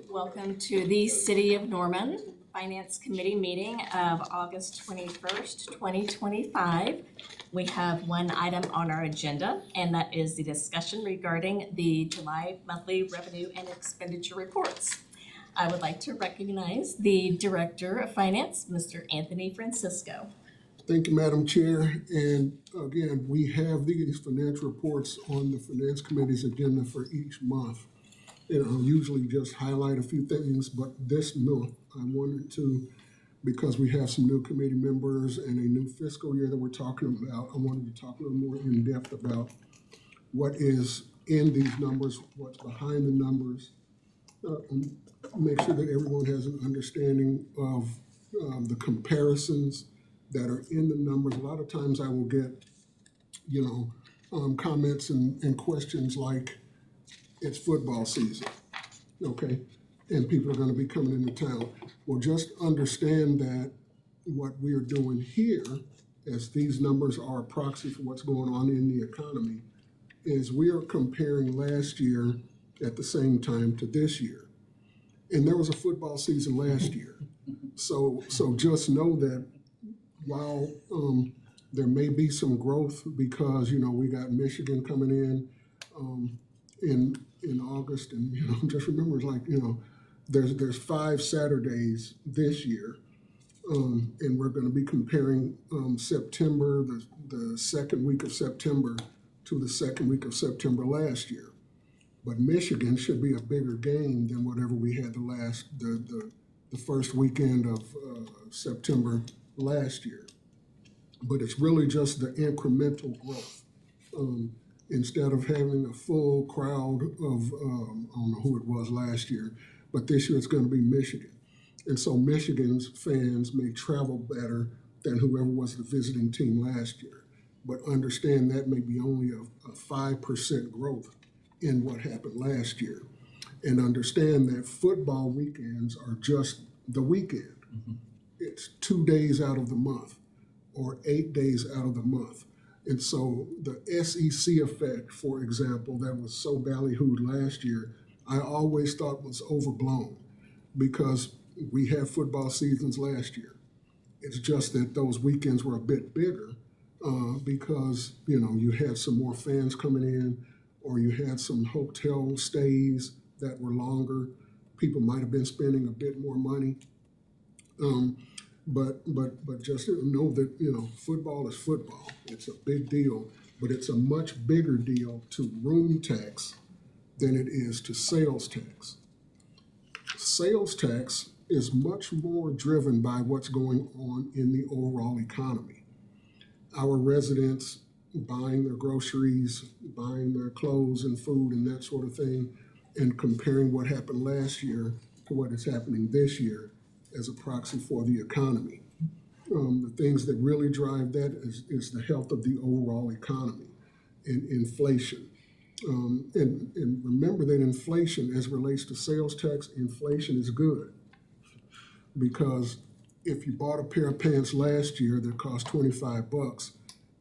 Welcome to the City of Norman Finance Committee meeting of August 21st, 2025. We have one item on our agenda, and that is the discussion regarding the July monthly revenue and expenditure reports. I would like to recognize the Director of Finance, Mr. Anthony Francisco. Thank you, Madam Chair. And again, we have these financial reports on the Finance Committee's agenda for each month. And I'll usually just highlight a few things, but this month I wanted to, because we have some new committee members and a new fiscal year that we're talking about, I wanted to talk a little more in depth about what is in these numbers, what's behind the numbers, and make sure that everyone has an understanding of the comparisons that are in the numbers. A lot of times I will get, comments and questions like, it's football season, okay? And people are gonna be coming into town. Well, just understand that what we are doing here, as these numbers are a proxy for what's going on in the economy, is we are comparing last year at the same time to this year. And there was a football season last year. So just know that while there may be some growth because, we got Michigan coming in August, and just remember, there's 5 Saturdays this year, and we're going to be comparing September, the second week of September, to the second week of September last year. But Michigan should be a bigger game than whatever we had the first weekend of September last year. But it's really just the incremental growth. Instead of having a full crowd of, I don't know who it was last year, but this year it's going to be Michigan. And so Michigan's fans may travel better than whoever was the visiting team last year. But understand that may be only a 5% growth in what happened last year. And understand that football weekends are just the weekend. Mm-hmm. It's 2 days out of the month or 8 days out of the month. And so the SEC effect, for example, that was so ballyhooed last year, I always thought was overblown because we had football seasons last year. It's just that those weekends were a bit bigger because, you had some more fans coming in, or you had some hotel stays that were longer. People might have been spending a bit more money. But just know that, football is football. It's a big deal, but it's a much bigger deal to room tax than it is to sales tax. Sales tax is much more driven by what's going on in the overall economy. Our residents buying their groceries, buying their clothes and food and that sort of thing, and comparing what happened last year to what is happening this year as a proxy for the economy. The things that really drive that is the health of the overall economy and inflation. And remember that inflation, as relates to sales tax, inflation is good. Because if you bought a pair of pants last year that cost $25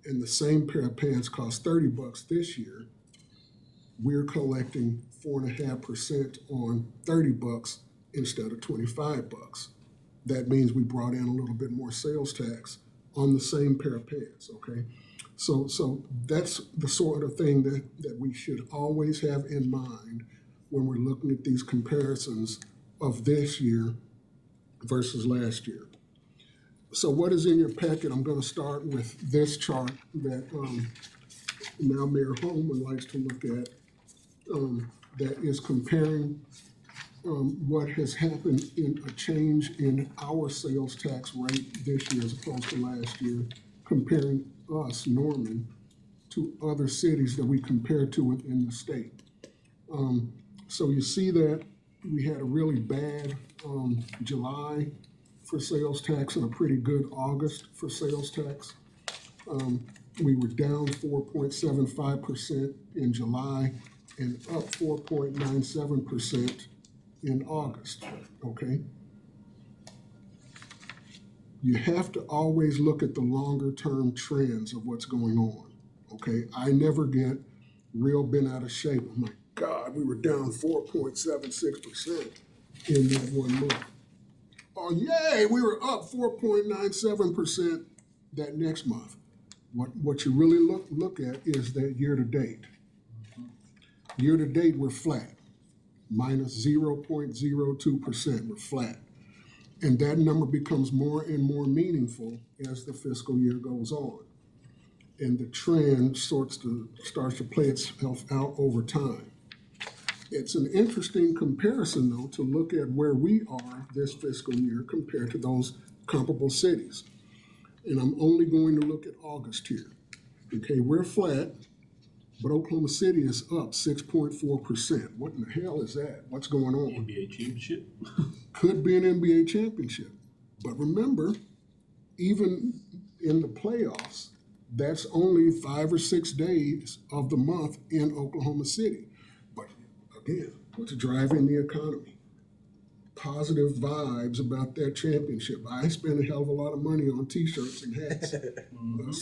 and the same pair of pants cost $30 this year, we're collecting 4.5% on $30 instead of $25. That means we brought in a little bit more sales tax on the same pair of pants, okay? So that's the sort of thing that we should always have in mind when we're looking at these comparisons of this year versus last year. So what is in your packet? I'm going to start with this chart that now Mayor Holman likes to look at, that is comparing what has happened in a change in our sales tax rate this year as opposed to last year, comparing us, Norman, to other cities that we compare to within the state. So you see that we had a really bad July for sales tax and a pretty good August for sales tax. We were down 4.75% in July and up 4.97% in August, okay? You have to always look at the longer term trends of what's going on, okay? I never get real bent out of shape. I'm like, God, we were down 4.76% in that 1 month. Oh, yay, we were up 4.97% that next month. What you really look at is that year to date. Year to date, we're flat, minus 0.02%, we're flat. And that number becomes more and more meaningful as the fiscal year goes on. And the trend starts to play itself out over time. It's an interesting comparison, though, to look at where we are this fiscal year compared to those comparable cities. And I'm only going to look at August here. Okay, we're flat, but Oklahoma City is up 6.4%. What in the hell is that? What's going on? NBA championship. Could be an NBA championship. But remember, even in the playoffs, that's only 5 or 6 days of the month in Oklahoma City. But again, what's driving the economy? Positive vibes about that championship. I spent a hell of a lot of money on t-shirts and hats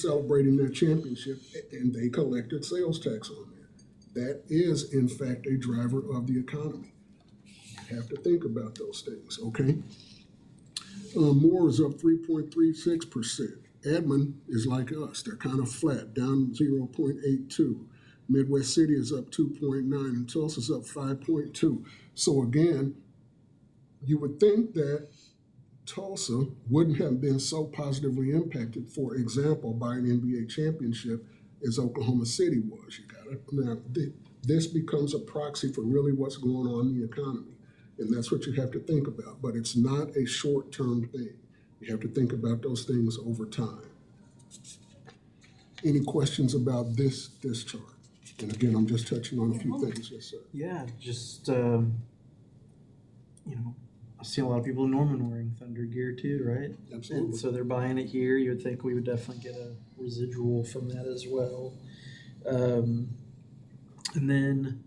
celebrating that championship, and they collected sales tax on that. That is, in fact, a driver of the economy. You have to think about those things, okay? Moore is up 3.36%. Edmond is like us. They're kind of flat, down 0.82. Midwest City is up 2.9, and Tulsa's up 5.2. So again, you would think that Tulsa wouldn't have been so positively impacted, for example, by an NBA championship as Oklahoma City was. This becomes a proxy for really what's going on in the economy. And that's what you have to think about. But it's not a short-term thing. You have to think about those things over time. Any questions about this chart? And again, I'm just touching on a few things. Yes, sir. Yeah, just, I see a lot of people in Norman wearing Thunder gear too, right? Absolutely. And so they're buying it here. You would think we would definitely get a residual from that as well. And then,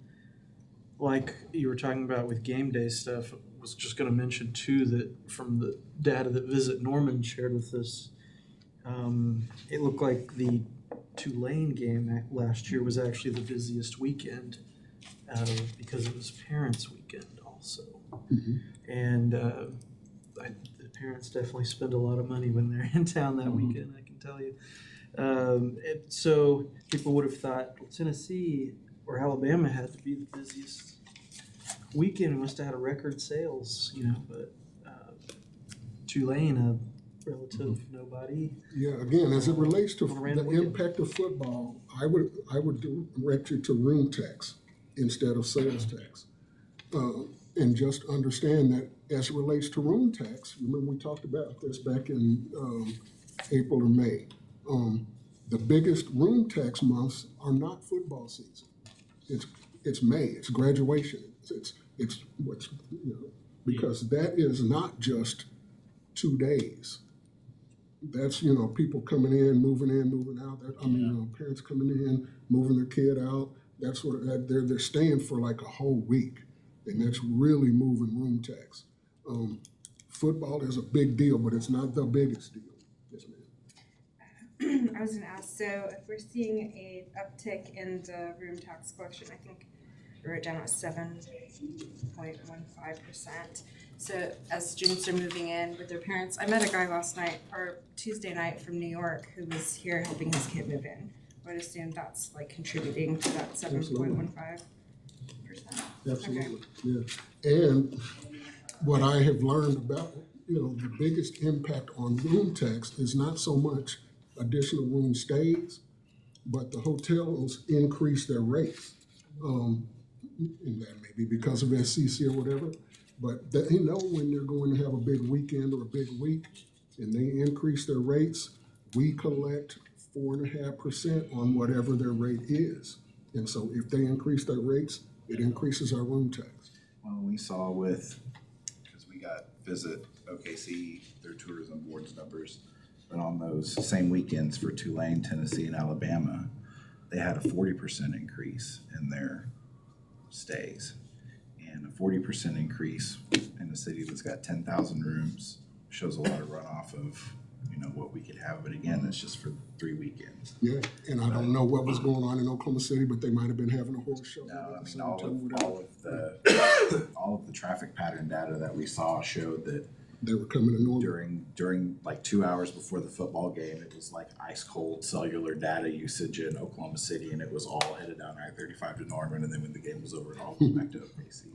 like you were talking about with game day stuff, I was just going to mention too that from the data that Visit Norman shared with us, it looked like the Tulane game last year was actually the busiest weekend because it was Parents' Weekend also. Mm-hmm. And the parents definitely spend a lot of money when they're in town that weekend, I can tell you. So people would have thought, well, Tennessee or Alabama had to be the busiest weekend. We must have had a record sales, but Tulane, a relative nobody. Yeah, again, as it relates to On a the random weekend. impact of football, I would direct you to room tax instead of sales tax. And just understand that as it relates to room tax, remember we talked about this back in April or May. The biggest room tax months are not football season. It's May. It's graduation. It's what's because that is not just 2 days. That's people coming in, moving out. Parents coming in, moving their kid out. That's what they're staying for like a whole week. And that's really moving room tax. Football is a big deal, but it's not the biggest deal. Yes, ma'am. I was gonna ask, so if we're seeing a uptick in the room tax collection, I think we were down at 7.15%. So as students are moving in with their parents, I met a guy last night or Tuesday night from New York who was here helping his kid move in. I would assume that's like contributing to that 7.15%. Absolutely, yeah. And what I have learned about, the biggest impact on room tax is not so much additional room stays, but the hotels increase their rates. And that may be because of SCC or whatever, but they know when they're going to have a big weekend or a big week, and they increase their rates, we collect 4.5% on whatever their rate is. And so if they increase their rates, it increases our room tax. Well, we saw because we got Visit OKC, their tourism board's numbers, but on those same weekends for Tulane, Tennessee, and Alabama, they had a 40% increase in their stays. And a 40% increase in a city that's got 10,000 rooms shows a lot of runoff of, what we could have, but again, that's just for 3 weekends. Yeah, and I don't know what was going on in Oklahoma City, but they might have been having a horse show. No, at I the mean, same all time, of, whatever. all of the traffic pattern data that we saw showed that They were coming to Norman. during like 2 hours before the football game, it was like ice cold cellular data usage in Oklahoma City, and it was all headed down I-35 to Norman, and then when the game was over, it all went back to OKC.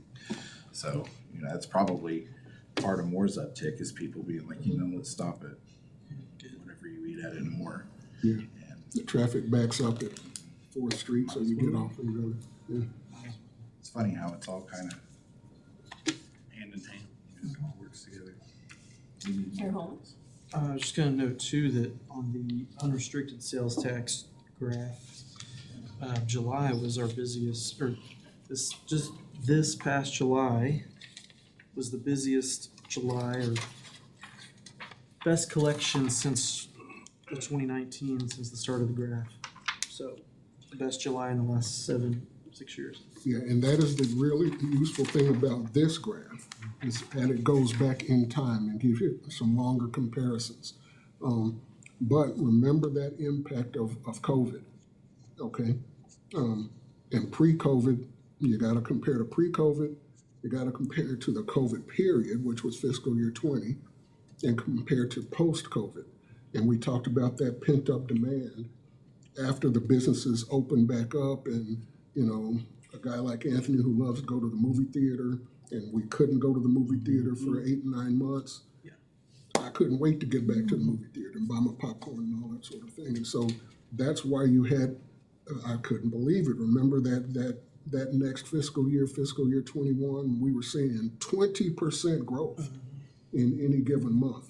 So, that's probably part of Moore's uptick, is people being like, let's stop it. Whatever you eat at it and more. Yeah. And The traffic backs up at 4th Street, so you get off and go. Yeah. it's funny how it's all kind of hand in hand. It all works together. Mayor Holmes? I was just gonna note too that on the unrestricted sales tax graph, July was our busiest, or this past July was the busiest July, or best collection since the 2019, since the start of the graph. So the best July in the last 6 years. Yeah, and that is the really useful thing about this graph, is that it goes back in time and gives you some longer comparisons. But remember that impact of COVID, okay? And pre-COVID, you gotta compare to pre-COVID, you gotta compare it to the COVID period, which was fiscal year 20, and compare to post-COVID. And we talked about that pent-up demand after the businesses opened back up, and, a guy like Anthony who loves to go to the movie theater, and we couldn't go to the movie theater for 8, 9 months. Yeah. I couldn't wait to get back to the movie theater and buy my popcorn and all that sort of thing. And so that's why you had, I couldn't believe it. Remember that next fiscal year 21, we were seeing 20% growth in any given month.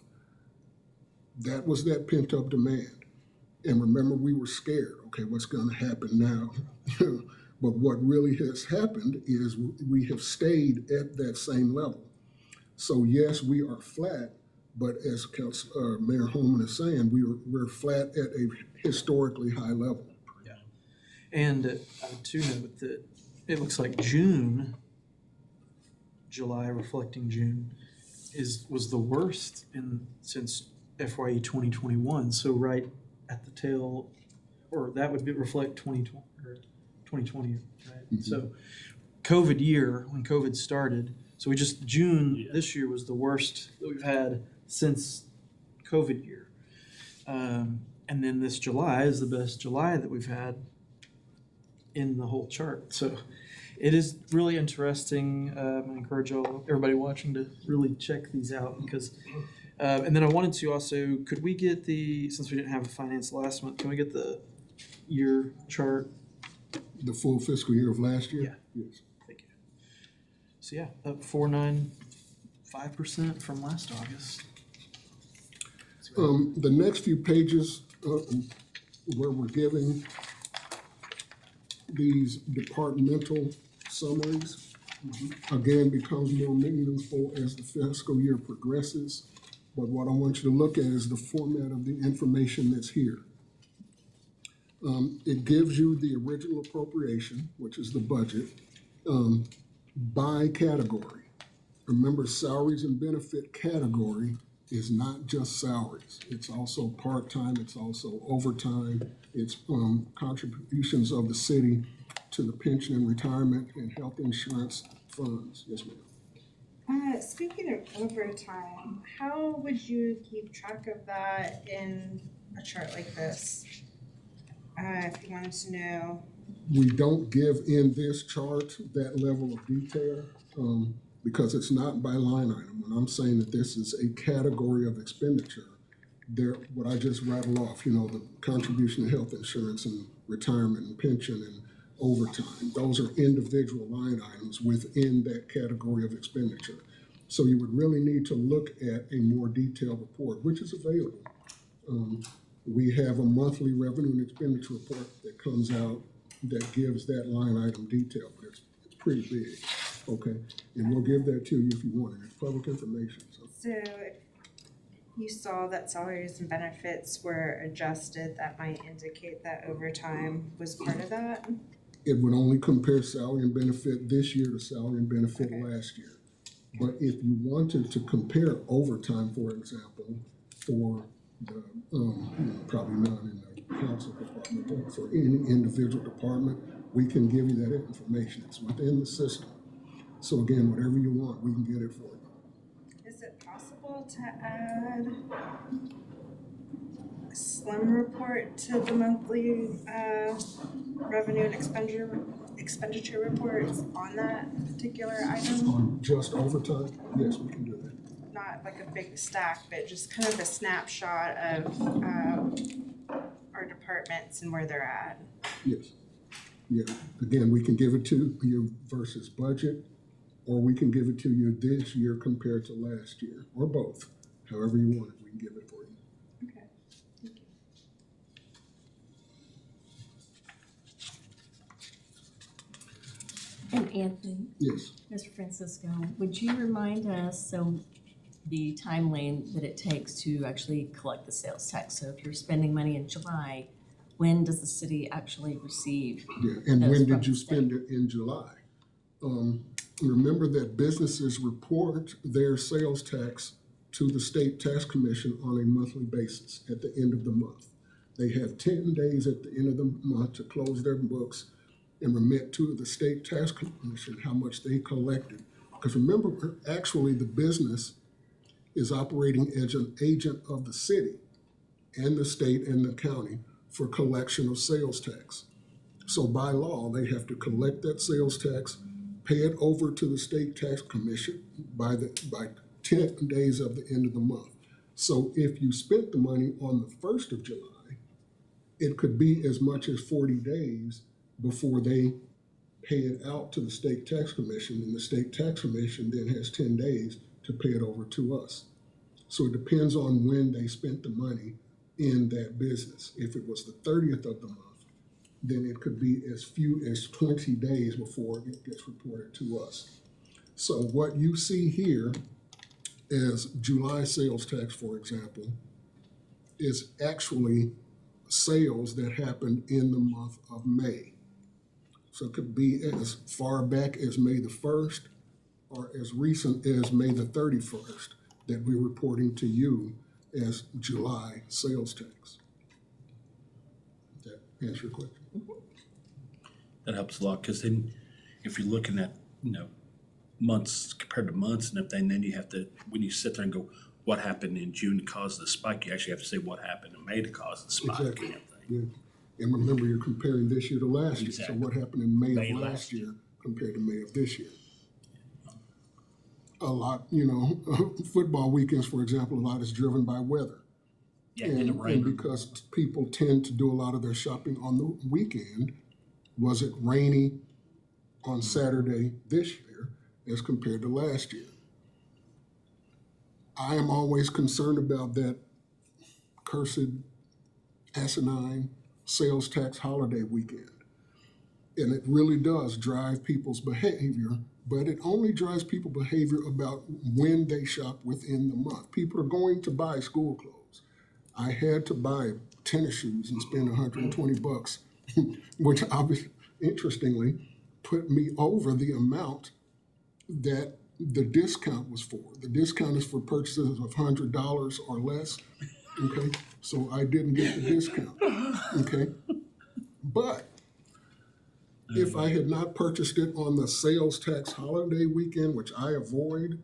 That was that pent up demand. And remember, we were scared. Okay, what's going to happen now? But what really has happened is we have stayed at that same level. So yes, we are flat, but as Mayor Holman is saying, we're flat at a historically high level. And I would too note that it looks like July reflecting June, was the worst since FYE 2021. So right at the tail, or that would reflect 2020, right? Mhm. So COVID year, when COVID started, so June this year was the worst that we've had since COVID year. And then this July is the best July that we've had in the whole chart. So it is really interesting. I encourage everybody watching to really check these out, because and then I wanted to also, could we get since we didn't have a finance last month, can we get the year chart? The full fiscal year of last year? Yeah. Yes. Thank you. So yeah, up 4.95% from last August. The next few pages where we're giving these departmental summaries, again, becomes more meaningful as the fiscal year progresses. But what I want you to look at is the format of the information that's here. It gives you the original appropriation, which is the budget, by category. Remember, salaries and benefit category is not just salaries. It's also part-time, it's also overtime, it's contributions of the city to the pension and retirement and health insurance funds. Yes, ma'am. Speaking of overtime, how would you keep track of that in a chart like this? If you wanted to know. We don't give in this chart that level of detail because it's not by line item. When I'm saying that this is a category of expenditure, what I just rattled off, the contribution to health insurance and retirement and pension and overtime, those are individual line items within that category of expenditure. So you would really need to look at a more detailed report, which is available. We have a monthly revenue and expenditure report that comes out that gives that line item detail, but it's pretty big, okay? And we'll give that to you if you want it. It's public information, so. So if you saw that salaries and benefits were adjusted, that might indicate that overtime was part of that? It would only compare salary and benefit this year to salary and benefit Okay. last year. But if you wanted to compare overtime, for example, for Probably not in the council department, but for any individual department, we can give you that information. It's within the system. So again, whatever you want, we can get it for you. Is it possible to add a slim report to the monthly revenue and expenditure reports on that particular item? On just overtime, yes, we can do that. Not like a big stack, but just kind of a snapshot of our departments and where they're at. Yes. Yeah, again, we can give it to you versus budget, or we can give it to you this year compared to last year, or both. However you want it, we can give it for you. Okay, thank you. And Anthony, Yes, Mr. Francisco, would you remind us, so the timeline that it takes to actually collect the sales tax? So if you're spending money in July, when does the city actually receive? yeah, and Those when from did you the spend it in July? Remember that businesses report their sales tax to the state tax commission on a monthly basis at the end of the month. They have 10 days at the end of the month to close their books and remit to the state tax commission how much they collected. Because remember, actually, the business is operating as an agent of the city and the state and the county for collection of sales tax. So by law, they have to collect that sales tax, pay it over to the state tax commission by 10 days of the end of the month. So if you spent the money on the 1st of July, it could be as much as 40 days before they pay it out to the state tax commission, and the state tax commission then has 10 days to pay it over to us. So it depends on when they spent the money in that business. If it was the 30th of the month, then it could be as few as 20 days before it gets reported to us. So what you see here as July sales tax, for example, is actually sales that happened in the month of May. So it could be as far back as May the 1st or as recent as May the 31st that we're reporting to you as July sales tax. Does that answer your question? That helps a lot, because then if you're looking at, months compared to months and everything, then you have to, when you sit there and go, what happened in June to cause the spike, you actually have to say what happened in May to cause the spike and Exactly. everything. Yeah. And remember, you're comparing this year to last year. Exactly. So what happened in May May of last last year compared to May of this year? A lot, football weekends, for example, a lot is driven by weather. Yeah, in the And rain. because people tend to do a lot of their shopping on the weekend, was it rainy on Saturday this year as compared to last year? I am always concerned about that cursed, asinine sales tax holiday weekend. And it really does drive people's behavior, but it only drives people's behavior about when they shop within the month. People are going to buy school clothes. I had to buy tennis shoes and spend $120, which obviously, interestingly, put me over the amount that the discount was for. The discount is for purchases of $100 or less, okay? So I didn't get the discount, okay? But if I had not purchased it on the sales tax holiday weekend, which I avoid,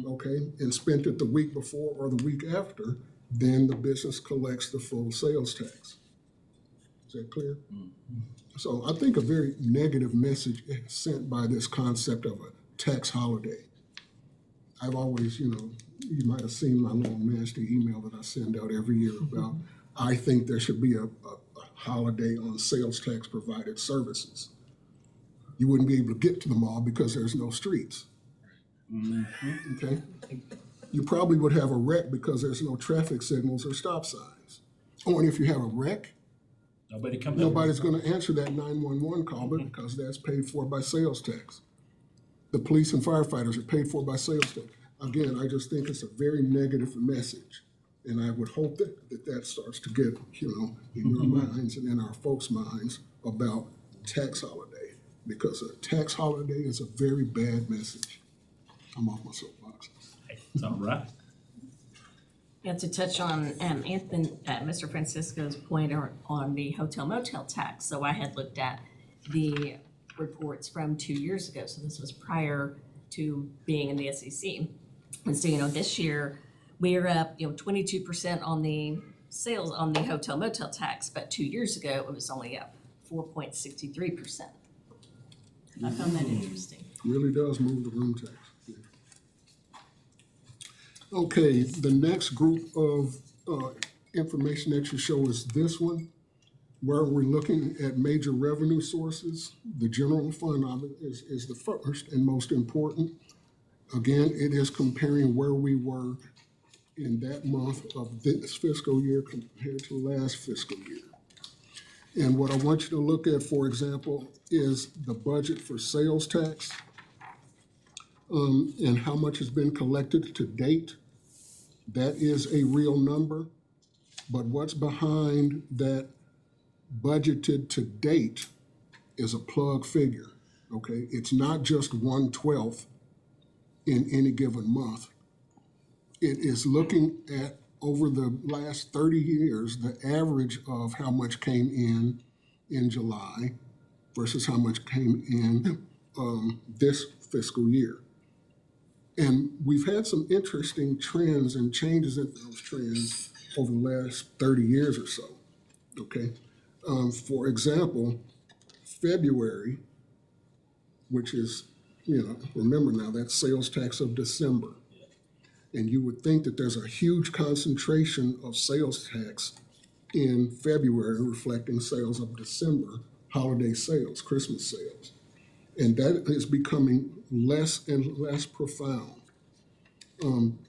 okay, and spent it the week before or the week after, then the business collects the full sales tax. Is that clear? So I think a very negative message is sent by this concept of a tax holiday. I've always, you might have seen my little nasty email that I send out every year about, I think there should be a holiday on sales tax provided services. You wouldn't be able to get to the mall because there's no streets. Okay? You probably would have a wreck because there's no traffic signals or stop signs. Oh, and if you have a wreck, Nobody comes. nobody's going to answer that 911 call because that's paid for by sales tax. The police and firefighters are paid for by sales tax. Again, I just think it's a very negative message. And I would hope that starts to get, in your minds and in our folks' minds about tax holiday. Because a tax holiday is a very bad message. I'm off my soapbox. Hey, it's all right. Yeah, to touch on Mr. Francisco's point on the hotel motel tax. So I had looked at the reports from 2 years ago. So this was prior to being in the SEC. And so, this year we are up, 22% on the sales on the hotel motel tax, but 2 years ago it was only up 4.63%. I found that interesting. Really does move the room tax. Yeah. Okay, the next group of information that you show is this one, where we're looking at major revenue sources. The general fund of it is the first and most important. Again, it is comparing where we were in that month of this fiscal year compared to last fiscal year. And what I want you to look at, for example, is the budget for sales tax, and how much has been collected to date. That is a real number, but what's behind that budgeted to date is a plug figure, okay? It's not just 1/12 in any given month. It is looking at, over the last 30 years, the average of how much came in July versus how much came in this fiscal year. And we've had some interesting trends and changes in those trends over the last 30 years or so, okay? For example, February, which is, remember now, that's sales tax of December. And you would think that there's a huge concentration of sales tax in February reflecting sales of December, holiday sales, Christmas sales. And that is becoming less and less profound.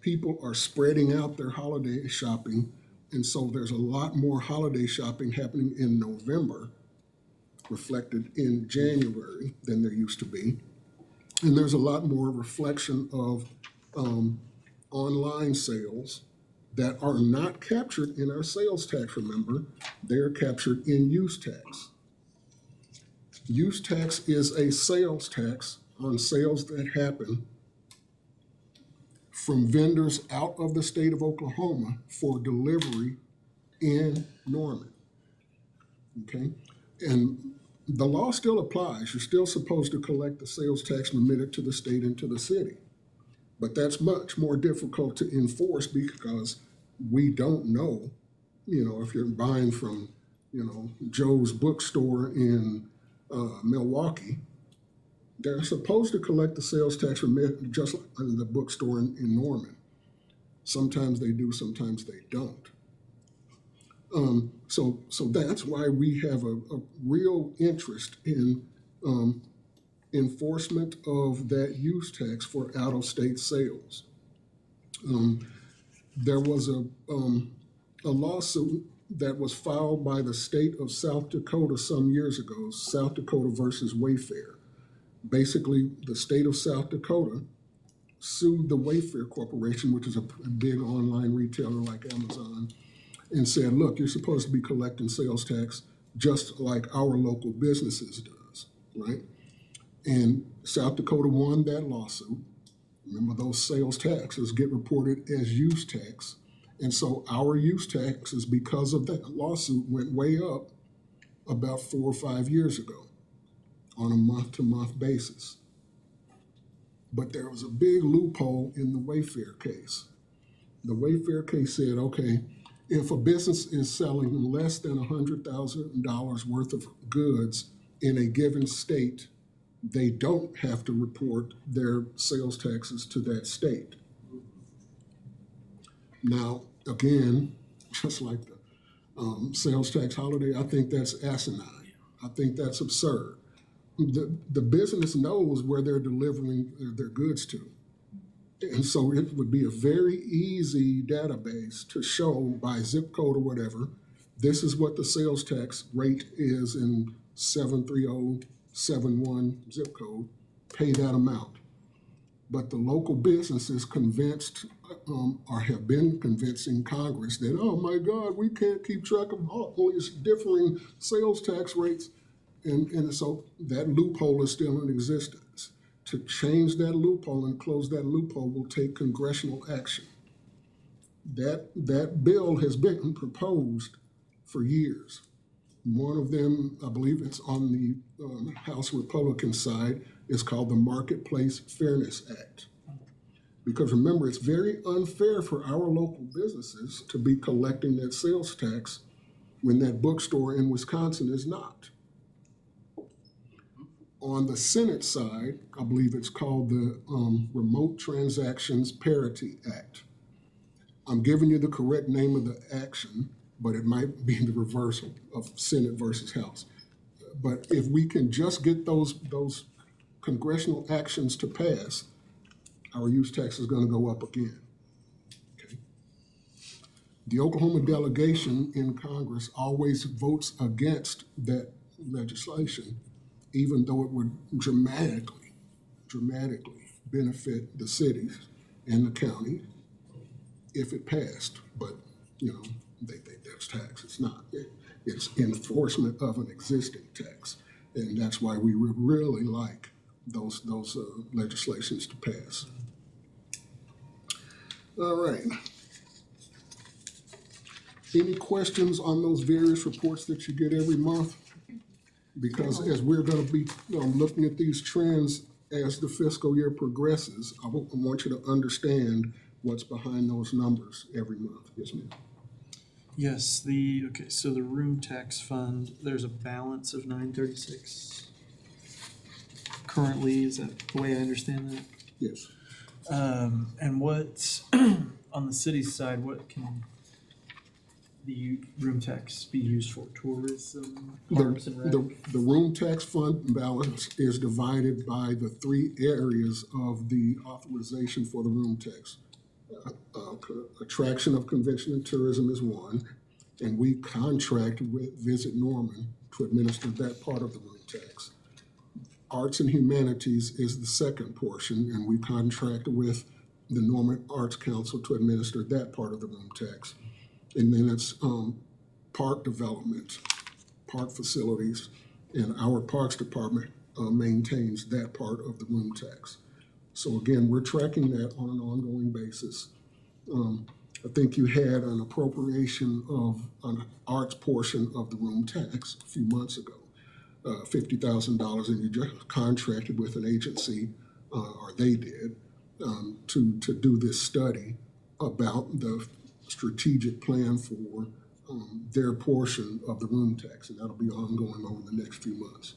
People are spreading out their holiday shopping, and so there's a lot more holiday shopping happening in November, reflected in January, than there used to be. And there's a lot more reflection of online sales that are not captured in our sales tax, remember. They're captured in use tax. Use tax is a sales tax on sales that happen from vendors out of the state of Oklahoma for delivery in Norman. Okay? And the law still applies. You're still supposed to collect the sales tax remitted to the state and to the city. But that's much more difficult to enforce because we don't know, if you're buying from, Joe's bookstore in Milwaukee, they're supposed to collect the sales tax remit just like the bookstore in Norman. Sometimes they do, sometimes they don't. So that's why we have a real interest in enforcement of that use tax for out-of-state sales. There was a lawsuit that was filed by the state of South Dakota some years ago, South Dakota versus Wayfair. Basically, the state of South Dakota sued the Wayfair Corporation, which is a big online retailer like Amazon, and said, look, you're supposed to be collecting sales tax just like our local businesses does, right? And South Dakota won that lawsuit. Remember, those sales taxes get reported as use tax. And so our use taxes, because of that lawsuit, went way up about 4 or 5 years ago on a month-to-month basis. But there was a big loophole in the Wayfair case. The Wayfair case said, okay, if a business is selling less than $100,000 worth of goods in a given state, they don't have to report their sales taxes to that state. Now, again, just like the sales tax holiday, I think that's asinine. I think that's absurd. The business knows where they're delivering their goods to. And so it would be a very easy database to show by zip code or whatever, this is what the sales tax rate is in 73071 zip code, pay that amount. But the local business is convinced or have been convincing Congress that, oh my God, we can't keep track of all these differing sales tax rates. And so that loophole is still in existence. To change that loophole and close that loophole will take congressional action. That bill has been proposed for years. One of them, I believe it's on the House Republican side, is called the Marketplace Fairness Act. Because remember, it's very unfair for our local businesses to be collecting that sales tax when that bookstore in Wisconsin is not. On the Senate side, I believe it's called the Remote Transactions Parity Act. I'm giving you the correct name of the action, but it might be the reversal of Senate versus House. But if we can just get those congressional actions to pass, our use tax is going to go up again. Okay. The Oklahoma delegation in Congress always votes against that legislation, even though it would dramatically benefit the cities and the county if it passed. But, you know, they think that's tax. It's not. It's enforcement of an existing tax. And that's why we would really like those legislations to pass. All right. Any questions on those various reports that you get every month? Because as we're going to be looking at these trends as the fiscal year progresses, I want you to understand what's behind those numbers every month. Yes, ma'am. Yes, so the room tax fund, there's a balance of 936 currently, is that the way I understand that? Yes. And what's, on the city side, what can the room tax be used for? Tourism, parks and rec? The room tax fund balance is divided by the three areas of the authorization for the room tax. Attraction of convention and tourism is one, and we contract with Visit Norman to administer that part of the room tax. Arts and humanities is the second portion, and we contract with the Norman Arts Council to administer that part of the room tax. And then it's park development, park facilities, and our Parks Department maintains that part of the room tax. So again, we're tracking that on an ongoing basis. I think you had an appropriation of an arts portion of the room tax a few months ago, $50,000, and you just contracted with an agency, or they did, to do this study about the strategic plan for their portion of the room tax, and that'll be ongoing over the next few months.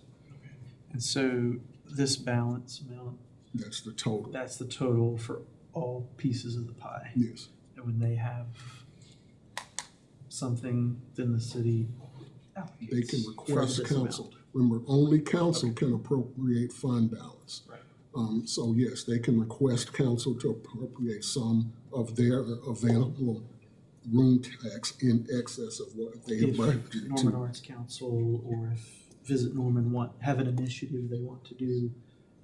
And so this balance amount, That's the total. that's the total for all pieces of the pie. Yes. And when they have something, then the city allocates They can from request this council. amount. Remember, only council can appropriate fund balance. Right. So yes, they can request council to appropriate some of their available room tax in excess of what they have If budgeted Norman to. Arts Council or if Visit Norman have an initiative they want to do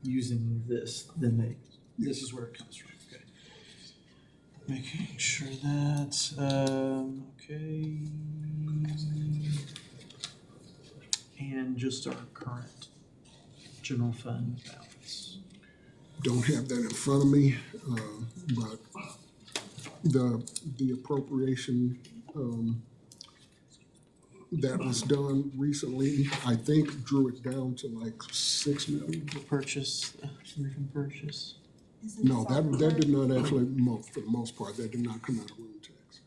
using this, then this is where it comes from. Okay. Making sure that, okay. And just our current general fund balance. Don't have that in front of me, but the appropriation that was done recently, I think drew it down to like 6 million. The purchase, recent purchase. No, that did not actually, for the most part, that did not come out of room tax.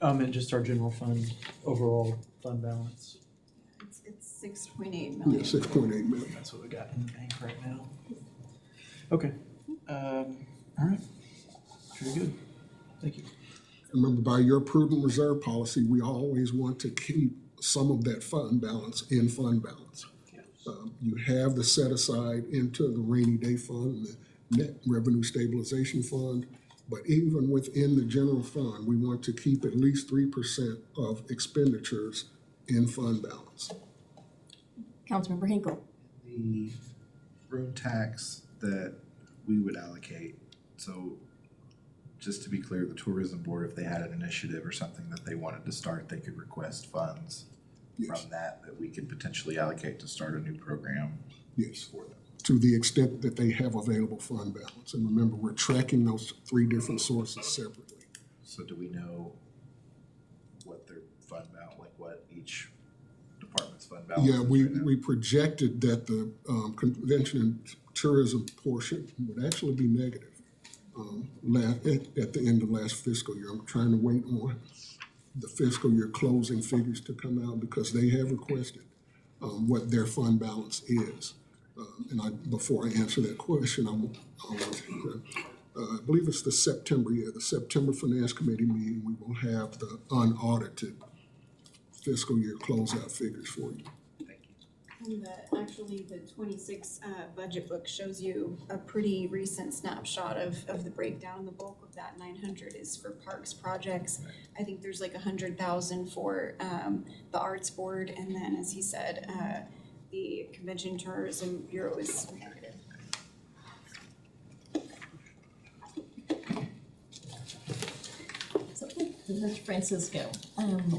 And just our general fund, overall fund balance. It's 6.8 Yeah, million. 6.8 million. That's what we got in the bank right now. Okay, all right, very good, thank you. Remember, by your prudent reserve policy, we always want to keep some of that fund balance in fund balance. You have the set aside into the rainy day fund, the net revenue stabilization fund, but even within the general fund, we want to keep at least 3% of expenditures in fund balance. Councilmember Hinkle. The room tax that we would allocate, so just to be clear, the tourism board, if they had an initiative or something that they wanted to start, they could request funds Yes, from that we could potentially allocate to start a new program yes, for them. to the extent that they have available fund balance. And remember, we're tracking those three different sources separately. So do we know what their fund balance, like what each department's fund balance is Yeah, right now? we projected that the convention and tourism portion would actually be negative at the end of last fiscal year. I'm trying to wait on the fiscal year closing figures to come out because they have requested what their fund balance is. Before I answer that question, I believe it's the September Finance Committee meeting, we will have the unaudited fiscal year closeout figures for you. And actually, the 26 budget book shows you a pretty recent snapshot of the breakdown. The bulk of that 900 is for parks projects. I think there's like 100,000 for the Arts Board, and then, as he said, the Convention Tourism Bureau is negative. So, Mr. Francisco,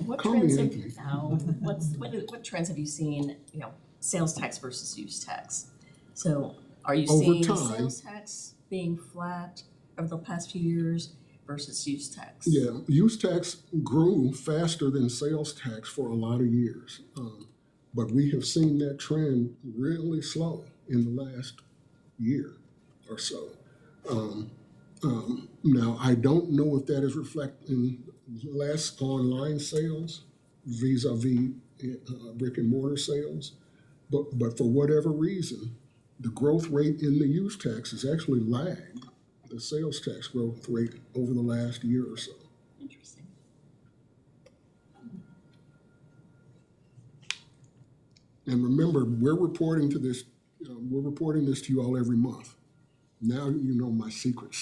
what Call me trends have, Anthony. what trends have you seen, sales tax versus use tax? So are you Over seeing time. sales tax being flat over the past few years versus use tax? Yeah, use tax grew faster than sales tax for a lot of years. But we have seen that trend really slow in the last year or so. Now, I don't know if that is reflecting less online sales vis-a-vis brick and mortar sales. But for whatever reason, the growth rate in the use tax has actually lagged the sales tax growth rate over the last year or so. Interesting. And remember, we're reporting this to you all every month. Now you know my secret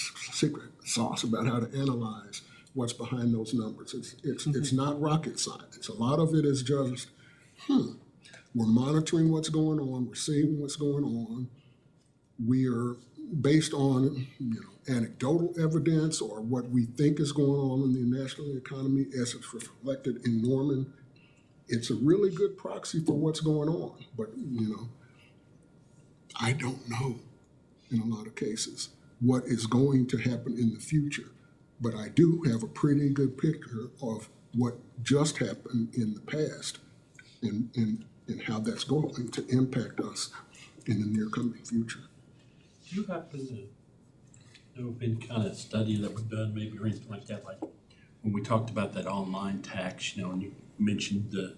sauce about how to analyze what's behind those numbers. It's not rocket science. A lot of it is just, we're monitoring what's going on, we're seeing what's going on. We are based on anecdotal evidence or what we think is going on in the national economy as it's reflected in Norman. It's a really good proxy for what's going on, but I don't know in a lot of cases what is going to happen in the future. But I do have a pretty good picture of what just happened in the past and how that's going to impact us in the near coming future. Do you happen to know of any kind of study that was done maybe or anything like that? Like when we talked about that online tax, and you mentioned the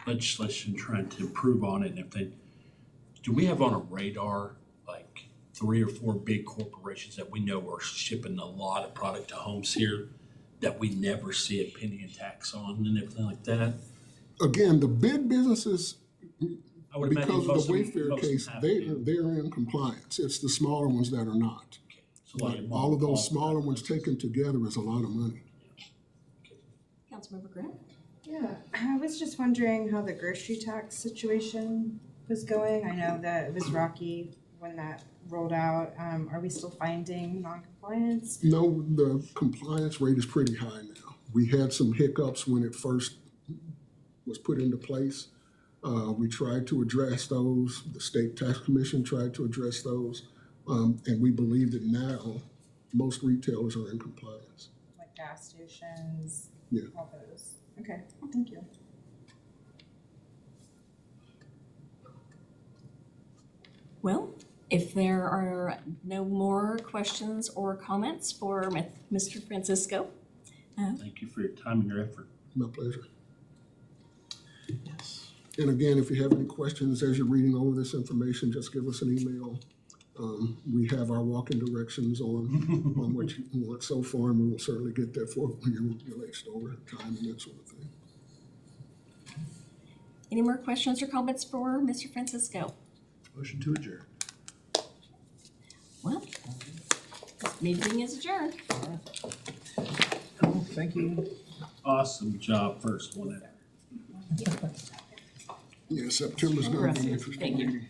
legislation trying to improve on it and everything. Do we have on a radar like 3 or 4 big corporations that we know are shipping a lot of product to homes here that we never see a penny in tax on and everything like that? Again, the big businesses, I would imagine because of most the of them- Wayfair most of them case, have they're to. in compliance. It's the smaller ones that are not. So like But mom all of and those pop smaller type ones places. taken together is a lot of money. Councilmember Grant? Yeah, I was just wondering how the grocery tax situation was going. I know that it was rocky when that rolled out. Are we still finding non-compliance? No, the compliance rate is pretty high now. We had some hiccups when it first was put into place. We tried to address those. The State Tax Commission tried to address those. And we believe that now most retailers are in compliance. Like gas stations? Yeah. All those. Okay, thank you. Well, if there are no more questions or comments for Mr. Francisco, Thank you for your time and your effort. My pleasure. Yes. And again, if you have any questions as you're reading over this information, just give us an email. We have our walking directions on what you want so far, and we will certainly get that for you relates to overtime and that sort of thing. any more questions or comments for Mr. Francisco? Motion to adjourn. Well, this meeting is adjourned. Oh, thank you. Awesome job, first one ever. Yeah, September's gonna be an interesting Thank you. meeting.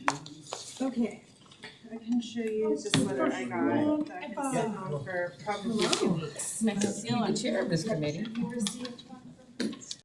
Okay, I can show you this letter I got that I've been sitting on for probably 2 weeks. Nice to see you on chair of this committee. You received one?